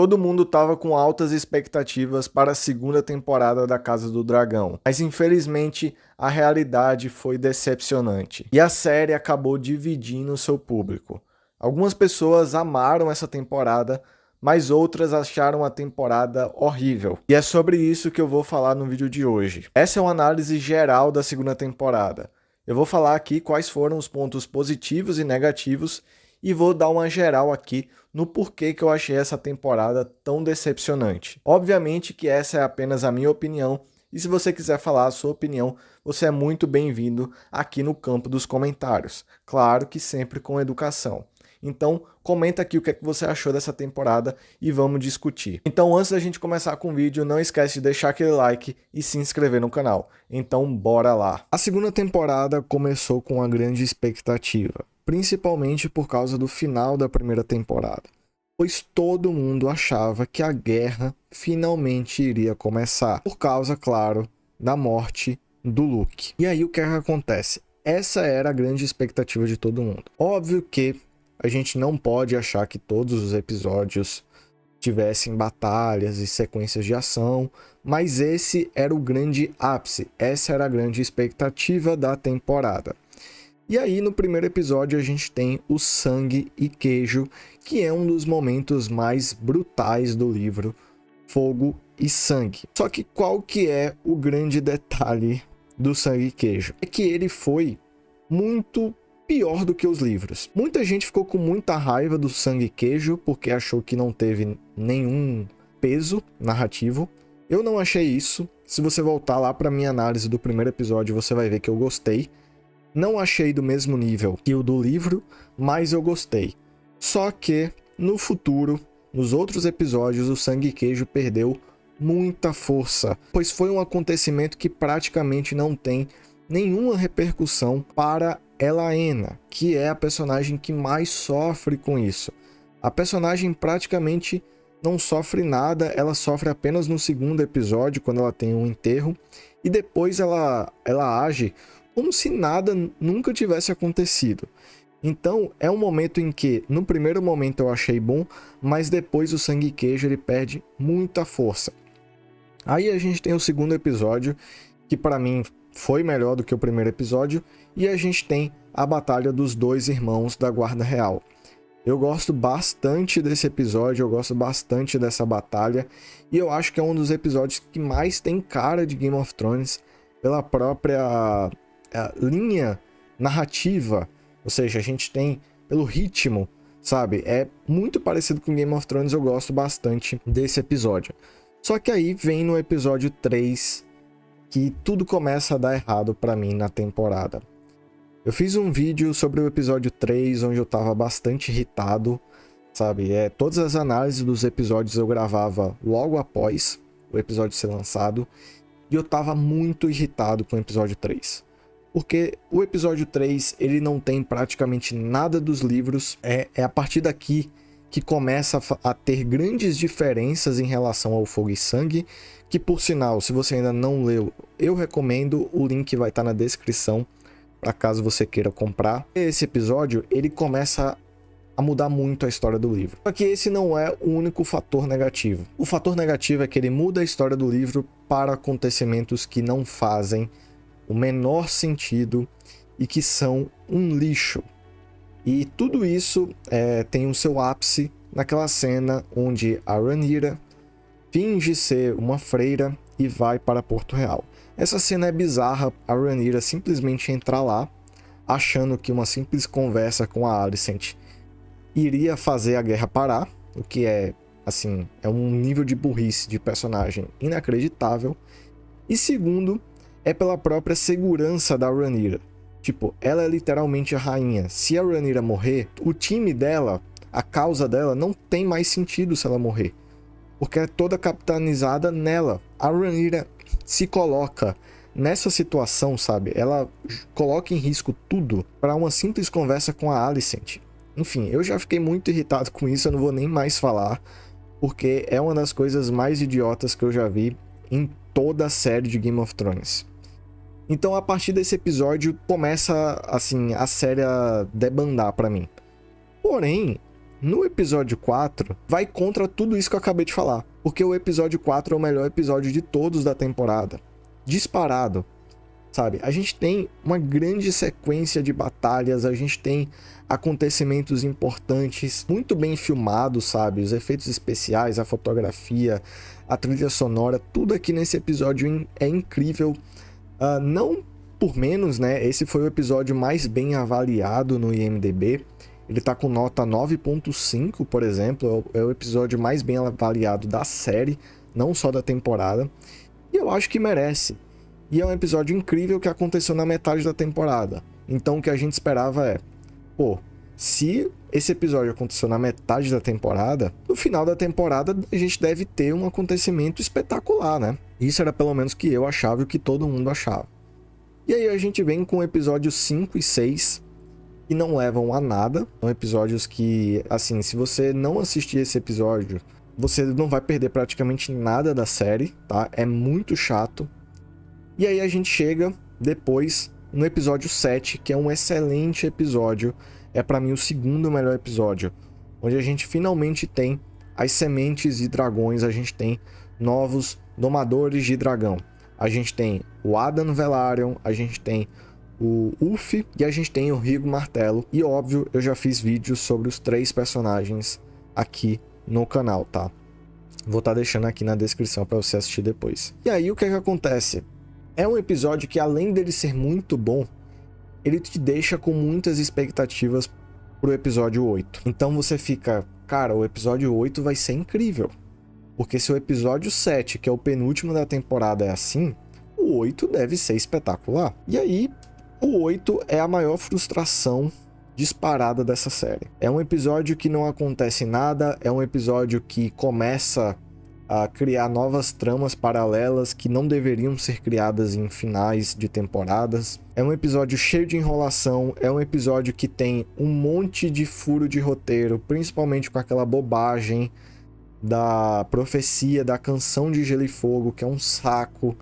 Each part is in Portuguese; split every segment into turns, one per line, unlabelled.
Todo mundo estava com altas expectativas para a segunda temporada da Casa do Dragão, mas infelizmente a realidade foi decepcionante e a série acabou dividindo seu público. Algumas pessoas amaram essa temporada, mas outras acharam a temporada horrível. E é sobre isso que eu vou falar no vídeo de hoje. Essa é uma análise geral da segunda temporada. Eu vou falar aqui quais foram os pontos positivos e negativos e vou dar uma geral aqui no porquê que eu achei essa temporada tão decepcionante. Obviamente que essa é apenas a minha opinião, e se você quiser falar a sua opinião, você é muito bem-vindo aqui no campo dos comentários. Claro que sempre com educação. Então, comenta aqui o que é que você achou dessa temporada e vamos discutir. Então, antes da gente começar com o vídeo, não esquece de deixar aquele like e se inscrever no canal. Então, bora lá! A segunda temporada começou com uma grande expectativa, principalmente por causa do final da primeira temporada, pois todo mundo achava que a guerra finalmente iria começar, por causa, claro, da morte do Luke. E aí o que acontece? Essa era a grande expectativa de todo mundo. Óbvio que a gente não pode achar que todos os episódios tivessem batalhas e sequências de ação, mas esse era o grande ápice, essa era a grande expectativa da temporada. E aí no primeiro episódio a gente tem o sangue e queijo, que é um dos momentos mais brutais do livro Fogo e Sangue. Só que qual que é o grande detalhe do sangue e queijo? É que ele foi muito pior do que os livros. Muita gente ficou com muita raiva do sangue e queijo porque achou que não teve nenhum peso narrativo. Eu não achei isso. Se você voltar lá para minha análise do primeiro episódio, você vai ver que eu gostei. Não achei do mesmo nível que o do livro, mas eu gostei. Só que, no futuro, nos outros episódios, o sangue e queijo perdeu muita força, pois foi um acontecimento que praticamente não tem nenhuma repercussão para Elaena, que é a personagem que mais sofre com isso. A personagem praticamente não sofre nada, ela sofre apenas no segundo episódio, quando ela tem um enterro, e depois ela age como se nada nunca tivesse acontecido. Então é um momento em que, no primeiro momento eu achei bom, mas depois o sangue e queijo ele perde muita força. Aí a gente tem o segundo episódio, que para mim foi melhor do que o primeiro episódio, e a gente tem a batalha dos dois irmãos da Guarda Real. Eu gosto bastante desse episódio, eu gosto bastante dessa batalha, e eu acho que é um dos episódios que mais tem cara de Game of Thrones, pela própria linha narrativa, ou seja, a gente tem pelo ritmo, sabe? É muito parecido com Game of Thrones, eu gosto bastante desse episódio. Só que aí vem no episódio 3 que tudo começa a dar errado pra mim na temporada. Eu fiz um vídeo sobre o episódio 3, onde eu tava bastante irritado, sabe? Todas as análises dos episódios eu gravava logo após o episódio ser lançado, e eu tava muito irritado com o episódio 3. Porque o episódio 3, ele não tem praticamente nada dos livros, é a partir daqui que começa a ter grandes diferenças em relação ao Fogo e Sangue, que por sinal, se você ainda não leu, eu recomendo, o link vai estar na descrição, para caso você queira comprar. Esse episódio, ele começa a mudar muito a história do livro. Só que esse não é o único fator negativo. O fator negativo é que ele muda a história do livro para acontecimentos que não fazem o menor sentido e que são um lixo. E tudo isso tem o seu ápice naquela cena onde a Rhaenyra finge ser uma freira e vai para Porto Real. Essa cena é bizarra, a Rhaenyra simplesmente entrar lá, achando que uma simples conversa com a Alicent iria fazer a guerra parar, o que é um nível de burrice de personagem inacreditável. E segundo, é pela própria segurança da Rhaenyra. Tipo, ela é literalmente a rainha. Se a Rhaenyra morrer, o time dela, a causa dela, não tem mais sentido se ela morrer, porque é toda capitanizada nela. A Rhaenyra se coloca nessa situação, sabe? Ela coloca em risco tudo para uma simples conversa com a Alicent. Enfim, eu já fiquei muito irritado com isso, eu não vou nem mais falar, porque é uma das coisas mais idiotas que eu já vi em toda a série de Game of Thrones. Então, a partir desse episódio, começa, assim, a série a debandar pra mim. Porém, no episódio 4 vai contra tudo isso que eu acabei de falar. Porque o episódio 4 é o melhor episódio de todos da temporada. Disparado. Sabe? A gente tem uma grande sequência de batalhas, a gente tem acontecimentos importantes, muito bem filmados, sabe? Os efeitos especiais, a fotografia, a trilha sonora, tudo aqui nesse episódio é incrível. Não por menos, né? Esse foi o episódio mais bem avaliado no IMDb. Ele tá com nota 9.5, por exemplo. É o episódio mais bem avaliado da série, não só da temporada. E eu acho que merece. E é um episódio incrível que aconteceu na metade da temporada. Então o que a gente esperava é... Pô, se esse episódio aconteceu na metade da temporada, no final da temporada a gente deve ter um acontecimento espetacular, né? Isso era pelo menos o que eu achava e o que todo mundo achava. E aí a gente vem com episódios 5 e 6, que não levam a nada. São episódios que, assim, se você não assistir esse episódio, você não vai perder praticamente nada da série, tá? É muito chato. E aí a gente chega depois no episódio 7, que é um excelente episódio. É pra mim o segundo melhor episódio. Onde a gente finalmente tem as sementes de dragões. A gente tem novos domadores de dragão. A gente tem o Adam Velaryon, a gente tem o Ulf e a gente tem o Rigo Martelo. E óbvio, eu já fiz vídeos sobre os 3 personagens aqui no canal, tá? Vou estar deixando aqui na descrição pra você assistir depois. E aí o que é que acontece? É um episódio que, além dele ser muito bom, ele te deixa com muitas expectativas pro episódio 8. Então você fica, cara, o episódio 8 vai ser incrível. Porque se o episódio 7, que é o penúltimo da temporada, é assim, o 8 deve ser espetacular. E aí, o 8 é a maior frustração disparada dessa série. É um episódio que não acontece nada, é um episódio que começa a criar novas tramas paralelas que não deveriam ser criadas em finais de temporadas. É um episódio cheio de enrolação, é um episódio que tem um monte de furo de roteiro, principalmente com aquela bobagem da profecia da canção de Gelo e Fogo, que é um saco,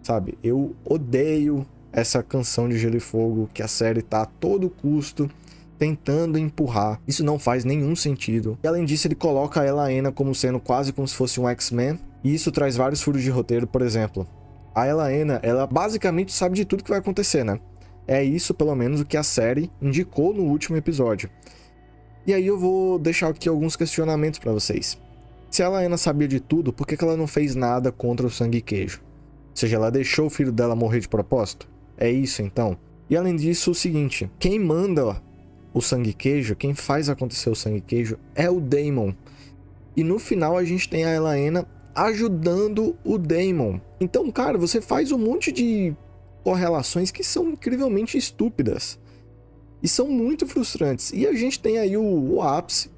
sabe? Eu odeio essa canção de Gelo e Fogo, que a série tá a todo custo tentando empurrar. Isso não faz nenhum sentido. E além disso, ele coloca a Elaena como sendo quase como se fosse um X-Men. E isso traz vários furos de roteiro, por exemplo. A Elaena, ela basicamente sabe de tudo que vai acontecer, né? É isso, pelo menos, o que a série indicou no último episódio. E aí eu vou deixar aqui alguns questionamentos pra vocês. Se a Elaena sabia de tudo, por que ela não fez nada contra o Sangue Queijo? Ou seja, ela deixou o filho dela morrer de propósito? É isso, então? E além disso, o seguinte, quem manda o Sangue Queijo, quem faz acontecer o Sangue Queijo é o Daemon. E no final a gente tem a Elaena ajudando o Daemon. Então, cara, você faz um monte de correlações que são incrivelmente estúpidas. E são muito frustrantes. E a gente tem aí o ápice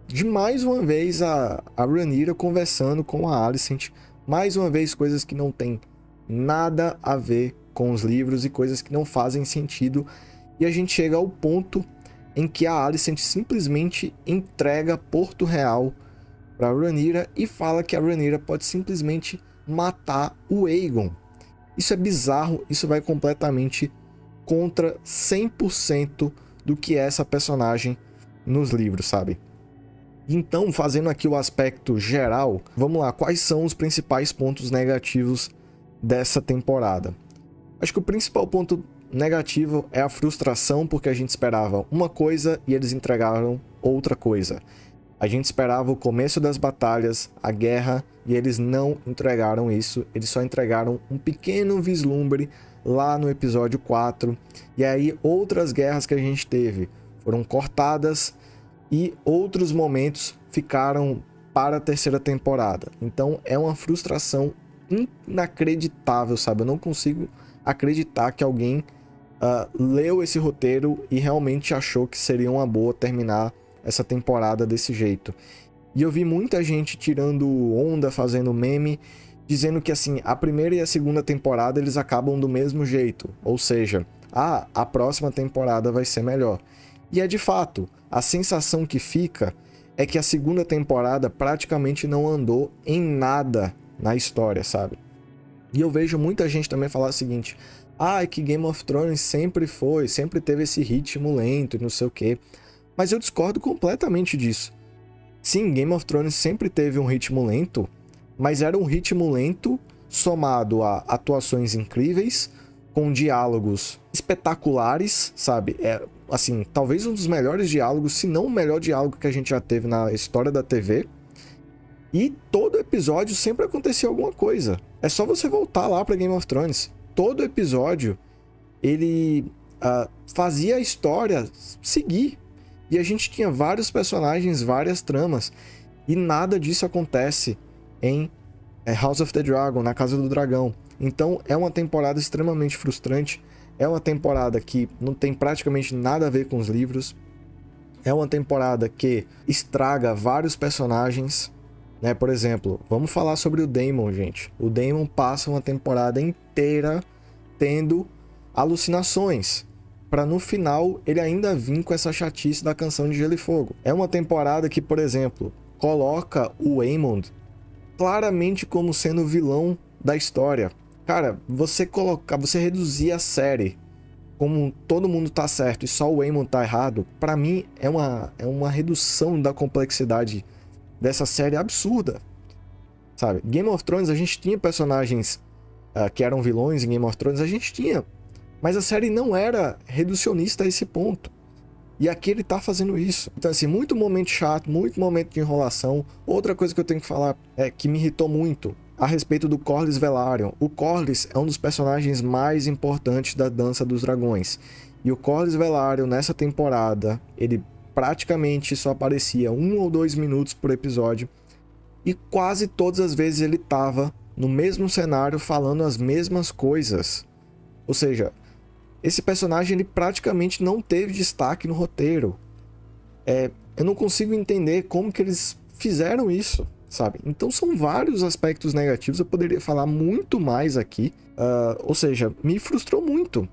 de mais uma vez a Rhaenyra conversando com a Alicent. Mais uma vez coisas que não tem nada a ver com os livros e coisas que não fazem sentido. E a gente chega ao ponto em que a Alicent simplesmente entrega Porto Real para Rhaenyra e fala que a Rhaenyra pode simplesmente matar o Aegon. Isso é bizarro, isso vai completamente contra 100% do que é essa personagem nos livros, sabe? Então, fazendo aqui o aspecto geral, vamos lá, quais são os principais pontos negativos dessa temporada? Acho que o principal ponto negativo é a frustração, porque a gente esperava uma coisa e eles entregaram outra coisa. A gente esperava o começo das batalhas, a guerra, e eles não entregaram isso. Eles só entregaram um pequeno vislumbre lá no episódio 4. E aí outras guerras que a gente teve foram cortadas e outros momentos ficaram para a terceira temporada. Então é uma frustração inacreditável, sabe? Eu não consigo acreditar que alguém leu esse roteiro e realmente achou que seria uma boa terminar essa temporada desse jeito. E eu vi muita gente tirando onda, fazendo meme, dizendo que assim, a primeira e a segunda temporada eles acabam do mesmo jeito. Ou seja, a próxima temporada vai ser melhor. E é de fato, a sensação que fica é que a segunda temporada praticamente não andou em nada na história, sabe? E eu vejo muita gente também falar o seguinte: que Game of Thrones sempre teve esse ritmo lento e não sei o quê. Mas eu discordo completamente disso. Sim, Game of Thrones sempre teve um ritmo lento, mas era um ritmo lento somado a atuações incríveis, com diálogos espetaculares, sabe? Assim, talvez um dos melhores diálogos, se não o melhor diálogo que a gente já teve na história da TV. E todo episódio sempre acontecia alguma coisa. É só você voltar lá pra Game of Thrones. Todo episódio, ele fazia a história seguir. E a gente tinha vários personagens, várias tramas. E nada disso acontece em House of the Dragon, na Casa do Dragão. Então é uma temporada extremamente frustrante. É uma temporada que não tem praticamente nada a ver com os livros. É uma temporada que estraga vários personagens. Né? Por exemplo, vamos falar sobre o Daemon, gente. O Daemon passa uma temporada inteira tendo alucinações, para no final ele ainda vir com essa chatice da Canção de Gelo e Fogo. É uma temporada que, por exemplo, coloca o Aemond claramente como sendo o vilão da história. Cara, você reduzir a série como todo mundo tá certo e só o Aemond tá errado, para mim é uma redução da complexidade dessa série absurda, sabe? Game of Thrones, a gente tinha personagens que eram vilões em Game of Thrones, a gente tinha, mas a série não era reducionista a esse ponto. E aqui ele tá fazendo isso. Então, assim, muito momento chato, muito momento de enrolação. Outra coisa que eu tenho que falar que me irritou muito a respeito do Corlys Velaryon. O Corlys é um dos personagens mais importantes da Dança dos Dragões. E o Corlys Velaryon, nessa temporada, ele praticamente só aparecia 1 ou 2 minutos por episódio. E quase todas as vezes ele tava no mesmo cenário falando as mesmas coisas. Ou seja, esse personagem ele praticamente não teve destaque no roteiro. Eu não consigo entender como que eles fizeram isso, sabe? Então são vários aspectos negativos, eu poderia falar muito mais aqui. Ou seja, me frustrou muito.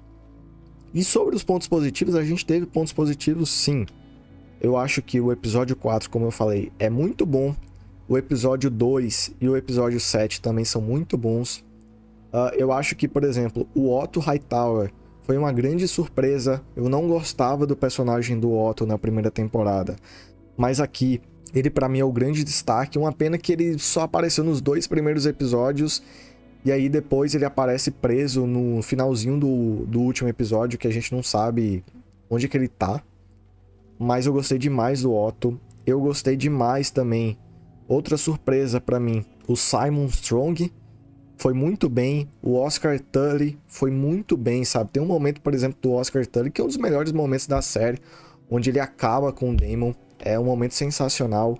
E sobre os pontos positivos, a gente teve pontos positivos sim. Eu acho que o episódio 4, como eu falei, é muito bom. O episódio 2 e o episódio 7 também são muito bons. Eu acho que, por exemplo, o Otto Hightower foi uma grande surpresa. Eu não gostava do personagem do Otto na primeira temporada. Mas aqui, ele pra mim é o grande destaque. Uma pena que ele só apareceu nos 2 primeiros episódios. E aí depois ele aparece preso no finalzinho do último episódio, que a gente não sabe onde que ele tá. Mas eu gostei demais do Otto. Eu gostei demais também. Outra surpresa pra mim, o Simon Strong foi muito bem. O Oscar Tully foi muito bem, sabe? Tem um momento, por exemplo, do Oscar Tully, que é um dos melhores momentos da série, onde ele acaba com o Daemon. É um momento sensacional.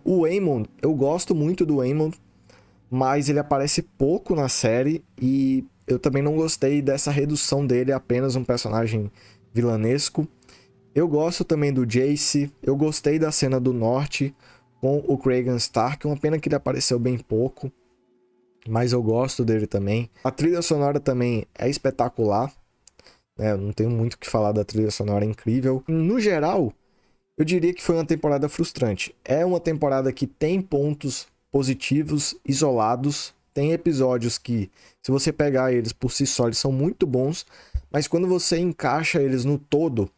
O Aemond, eu gosto muito do Aemond, mas ele aparece pouco na série e eu também não gostei dessa redução dele a apenas um personagem vilanesco. Eu gosto também do Jace, eu gostei da cena do norte com o Cregan Stark, uma pena que ele apareceu bem pouco, mas eu gosto dele também. A trilha sonora também é espetacular, né? Eu não tenho muito o que falar da trilha sonora, é incrível. No geral, eu diria que foi uma temporada frustrante. É uma temporada que tem pontos positivos, isolados, tem episódios que, se você pegar eles por si só, eles são muito bons, mas quando você encaixa eles no todo,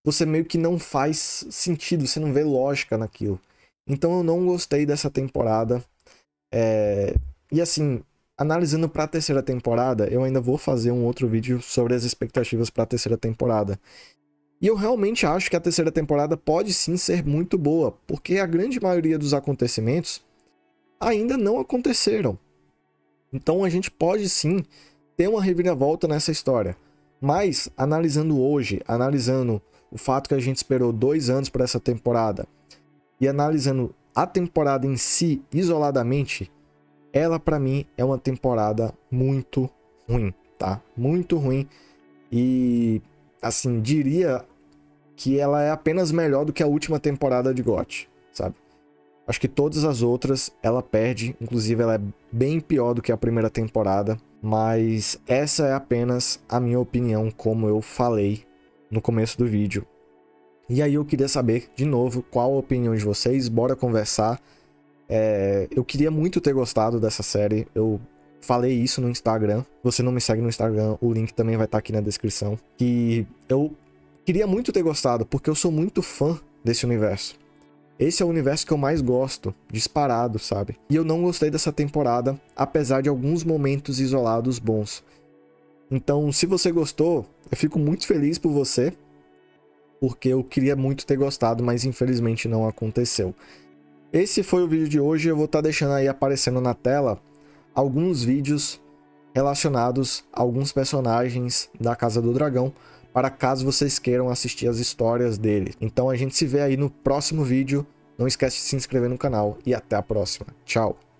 você meio que não faz sentido, você não vê lógica naquilo. Então eu não gostei dessa temporada. E assim, analisando para a terceira temporada, eu ainda vou fazer um outro vídeo sobre as expectativas para a terceira temporada. E eu realmente acho que a terceira temporada pode sim ser muito boa, porque a grande maioria dos acontecimentos ainda não aconteceram. Então a gente pode sim ter uma reviravolta nessa história. Mas, analisando hoje, analisando o fato que a gente esperou 2 anos para essa temporada, e analisando a temporada em si, isoladamente, ela pra mim é uma temporada muito ruim, tá? Muito ruim. E, assim, diria que ela é apenas melhor do que a última temporada de GOT, sabe? Acho que todas as outras ela perde, inclusive ela é bem pior do que a primeira temporada, mas essa é apenas a minha opinião, como eu falei no começo do vídeo. E aí eu queria saber, de novo, qual a opinião de vocês, bora conversar. Eu queria muito ter gostado dessa série, eu falei isso no Instagram. Se você não me segue no Instagram, o link também vai estar aqui na descrição. Que eu Queria muito ter gostado, porque eu sou muito fã desse universo. Esse é o universo que eu mais gosto, disparado, sabe? E eu não gostei dessa temporada, apesar de alguns momentos isolados bons. Então, se você gostou, eu fico muito feliz por você, porque eu queria muito ter gostado, mas infelizmente não aconteceu. Esse foi o vídeo de hoje, eu vou estar deixando aí aparecendo na tela alguns vídeos relacionados a alguns personagens da Casa do Dragão, para caso vocês queiram assistir as histórias dele. Então a gente se vê aí no próximo vídeo, não esquece de se inscrever no canal e até a próxima. Tchau!